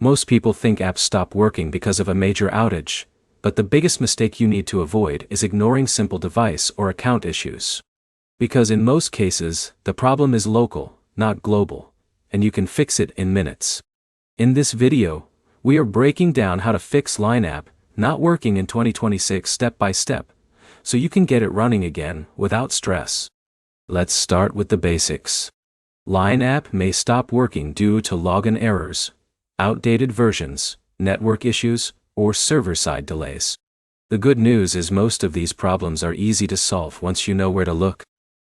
Most people think apps stop working because of a major outage, but the biggest mistake you need to avoid is ignoring simple device or account issues. Because in most cases, the problem is local, not global, and you can fix it in minutes. In this video, we are breaking down how to fix Line app not working in 2026 step by step, so you can get it running again without stress. Let's start with the basics. Line app may stop working due to login errors, outdated versions, network issues, or server-side delays. The good news is most of these problems are easy to solve once you know where to look.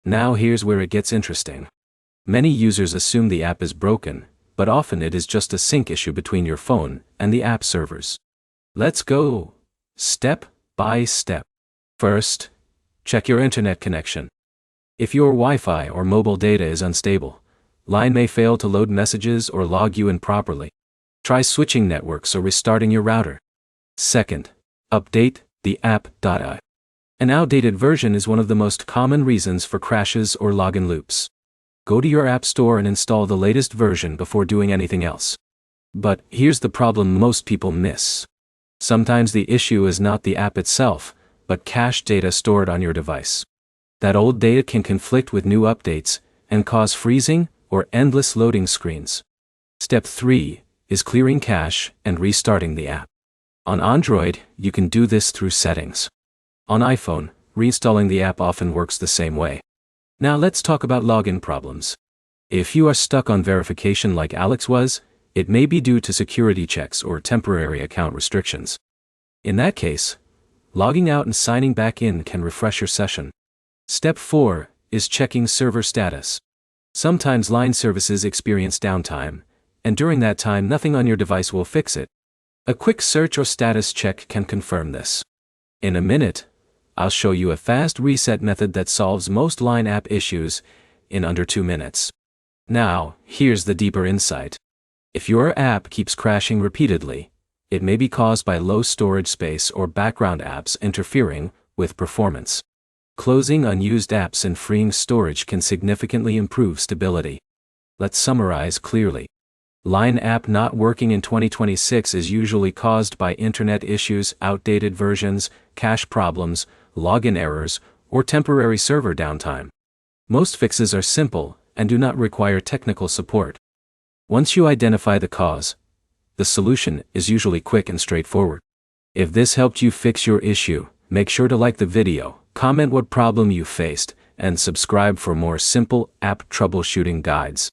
Now here's where it gets interesting. Many users assume the app is broken, but often it is just a sync issue between your phone and the app servers. Let's go step by step. First, check your internet connection. If your Wi-Fi or mobile data is unstable, Line may fail to load messages or log you in properly. Try switching networks or restarting your router. Second, update the app.i. An outdated version is one of the most common reasons for crashes or login loops. Go to your app store and install the latest version before doing anything else. But here's the problem most people miss. Sometimes the issue is not the app itself, but cached data stored on your device. That old data can conflict with new updates and cause freezing or endless loading screens. Step 3 is clearing cache and restarting the app. On Android, you can do this through settings. On iPhone, reinstalling the app often works the same way. Now let's talk about login problems. If you are stuck on verification like Alex was, it may be due to security checks or temporary account restrictions. In that case, logging out and signing back in can refresh your session. Step 4 is checking server status. Sometimes Line services experience downtime, and during that time nothing on your device will fix it. A quick search or status check can confirm this. In a minute, I'll show you a fast reset method that solves most Line app issues in under 2 minutes. Now, here's the deeper insight. If your app keeps crashing repeatedly, it may be caused by low storage space or background apps interfering with performance. Closing unused apps and freeing storage can significantly improve stability. Let's summarize clearly. Line app not working in 2026 is usually caused by internet issues, outdated versions, cache problems, login errors, or temporary server downtime. Most fixes are simple and do not require technical support. Once you identify the cause, the solution is usually quick and straightforward. If this helped you fix your issue, make sure to like the video, comment what problem you faced, and subscribe for more simple app troubleshooting guides.